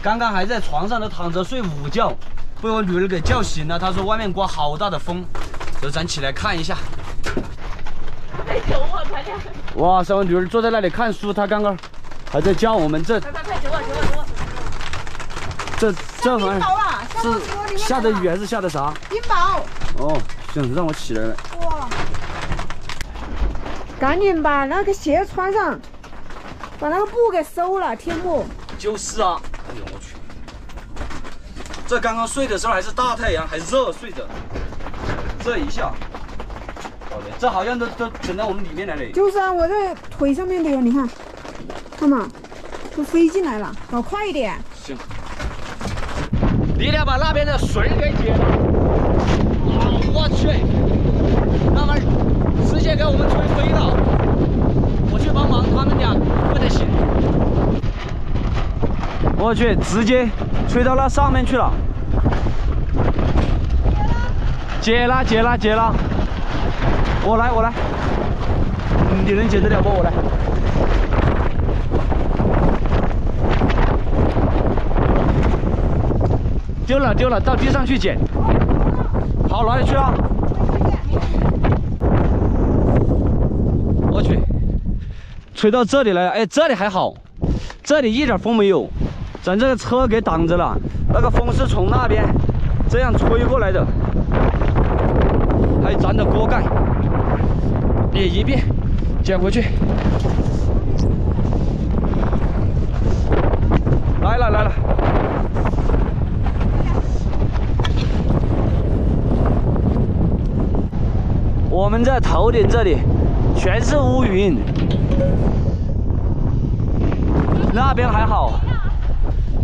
刚刚还在床上都躺着睡午觉，被我女儿给叫醒了。她说外面刮好大的风，所以咱起来看一下。快救我，快点！哇塞，我女儿坐在那里看书，她刚刚还在叫我们这。快救我，救我，救我！这玩意儿是下的雨还是下的啥？冰雹。哦，行，让我起来了。哇！赶紧把那个鞋穿上，把那个布给收了，天幕。就是啊，哎呦我去！这刚刚睡的时候还是大太阳，还热睡着，这一下，好的，这好像都整到我们里面来了。就是啊，我这腿上面的有，你看，看嘛，都飞进来了，搞快一点。行，你俩把那边的水给解了。啊，我去，那么直接给我们吹飞了。我去帮忙，他们俩不得行。我去，直接吹到那上面去了。解了。我来，你能解得了不？我来。丢了，到地上去捡。好，哪里去啊？我去，吹到这里来了。哎，这里还好，这里一点风没有。咱这个车给挡着了，那个风是从那边这样吹过来的，还有咱的锅盖也一并捡回去。来了，我们在头顶这里全是乌云，那边还好。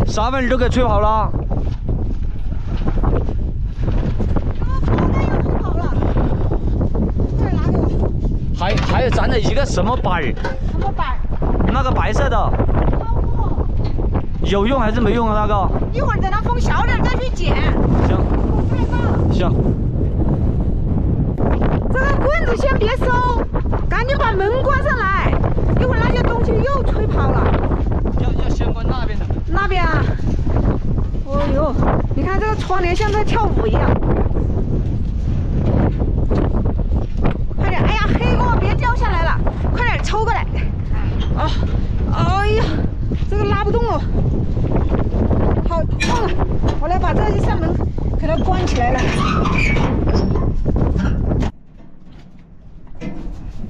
啥玩意都给吹跑了，还有咱的一个什么板儿？什么板？那个白色的，有用还是没用啊？那个？一会儿等它风小点再去捡。行。风太大了。行。这个棍子先别收，赶紧把门关上来，一会儿那些东西又吹跑了。要先关那边的门。那边啊，哦呦，你看这个窗帘像在跳舞一样。快点，哎呀，黑锅别掉下来了，快点抽过来。啊，哎呀，这个拉不动了，好痛啊！我来把这一扇门给它关起来了。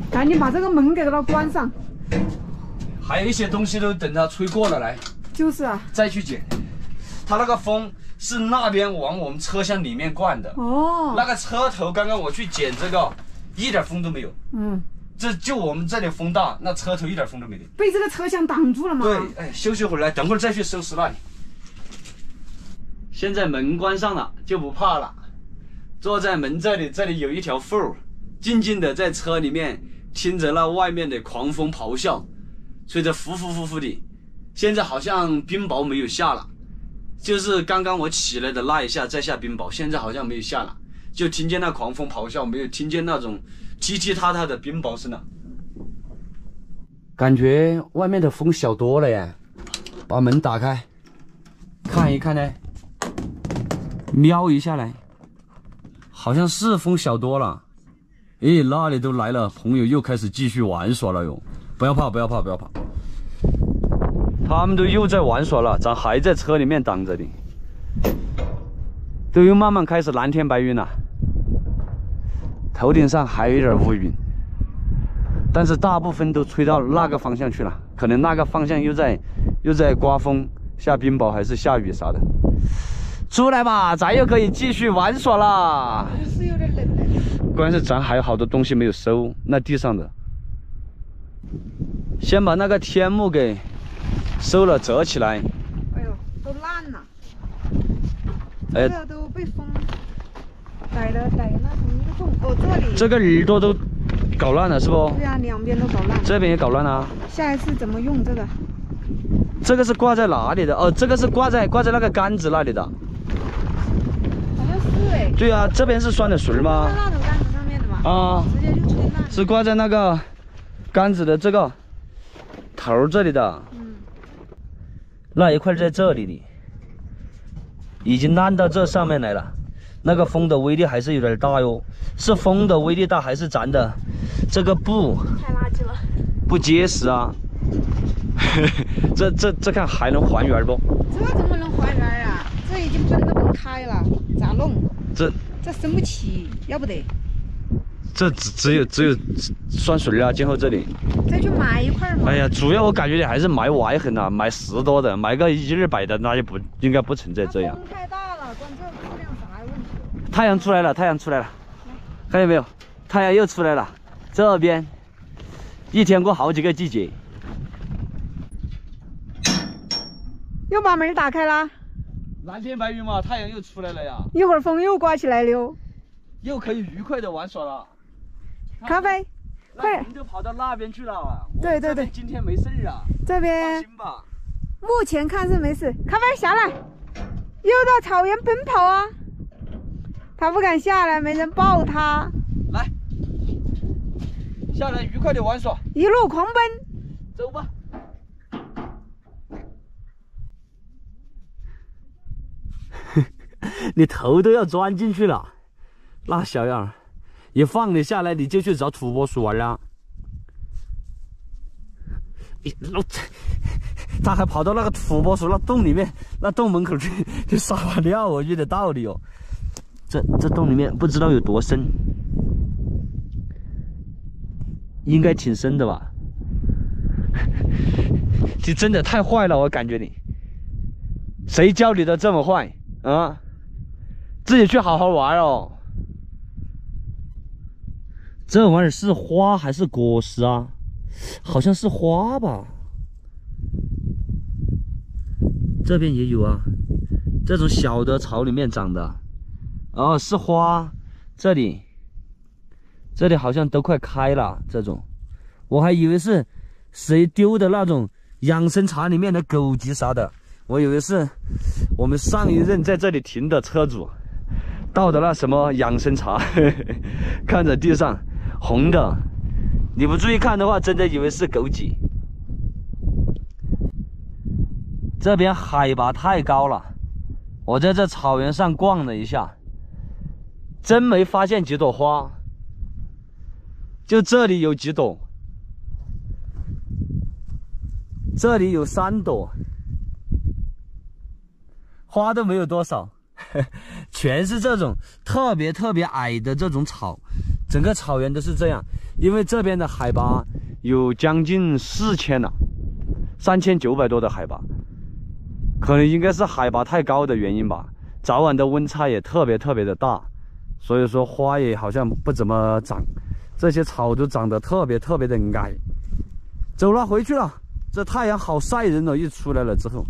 赶紧把这个门给它关上。还有一些东西都等它吹过了来。就是啊，再去捡。它那个风是那边往我们车厢里面灌的。哦。那个车头刚刚我去捡这个，一点风都没有。嗯。这就我们这里风大，那车头一点风都没有。被这个车厢挡住了吗？对，哎，休息会儿来，等会儿再去收拾那里。现在门关上了就不怕了，坐在门这里有一条缝，静静的在车里面听着那外面的狂风咆哮，吹着呼的。现在好像冰雹没有下了，就是刚刚我起来的那一下在下冰雹，现在好像没有下了，就听见那狂风咆哮，没有听见那种踢踢踏踏的冰雹声了。感觉外面的风小多了耶，把门打开看一看呢，瞄一下来，好像是风小多了。诶，那里都来了，朋友又开始继续玩耍了哟！不要怕，他们都又在玩耍了，咱还在车里面挡着的，都又慢慢开始蓝天白云了。头顶上还有一点乌云，但是大部分都吹到那个方向去了，可能那个方向又在刮风、下冰雹还是下雨啥的。出来吧，咱又可以继续玩耍啦。是有点冷了。关键是咱还有好多东西没有收，那地上的。先把那个天幕给收了，折起来。哎呦，都烂了。哎，这都被风逮那什么一个洞。哦，这里。这个耳朵都搞烂了，是不？对啊，两边都搞烂。这边也搞烂了。下一次怎么用这个？这个是挂在哪里的？哦，这个是挂在那个杆子那里的。好像是哎。对啊，这边是拴的绳吗？那种杆子上面的嘛。啊。直接就吹烂。是挂在那个杆子的这个头这里的。嗯。那一块在这里的。已经烂到这上面来了。那个风的威力还是有点大哟，是风的威力大，还是咱的这个布太垃圾了，不结实啊？这看还能还原不？这怎么能还原啊？这已经崩都崩开了，咋弄？这生不起，要不得。这只有算水了，今后这里再去买一块嘛。哎呀，主要我感觉你还是买歪狠啊，买10多的，买个100-200的，那就不应该不存在这样。风太大了，关这质量啥问题？太阳出来了，太阳出来了，看见没有？太阳又出来了，这边一天过好几个季节。又把门打开了。蓝天白云嘛，太阳又出来了呀。一会儿风又刮起来了哟，又可以愉快的玩耍了。咖啡，快点！您就跑到那边去了。对对对，今天没事啊。这边放心吧。目前看是没事。咖啡下来，又到草原奔跑啊！他不敢下来，没人抱他。来，下来愉快的玩耍，一路狂奔。走吧。你头都要钻进去了，那小样儿，一放你下来你就去找土拨鼠玩了。他还跑到那个土拨鼠那洞里面，那洞门口去撒把尿，我觉得道理哦。这洞里面不知道有多深，应该挺深的吧？你真的太坏了，我感觉你，谁教你的这么坏啊？自己去好好玩哦。这玩意儿是花还是果实啊？好像是花吧。这边也有啊，这种小的草里面长的。哦，是花。这里好像都快开了。这种，我还以为是谁丢的那种养生茶里面的枸杞啥的，我以为是我们上一任在这里停的车主倒的那什么养生茶。看着地上红的，你不注意看的话，真的以为是枸杞。这边海拔太高了，我在这草原上逛了一下，真没发现几朵花，就这里有几朵，这里有3朵，花都没有多少。全是这种特别矮的这种草，整个草原都是这样。因为这边的海拔有将近4000了，3900多的海拔，可能应该是海拔太高的原因吧。早晚的温差也特别的大，所以说花也好像不怎么长，这些草都长得特别的矮。走了，回去了。这太阳好晒人了，一出来了之后。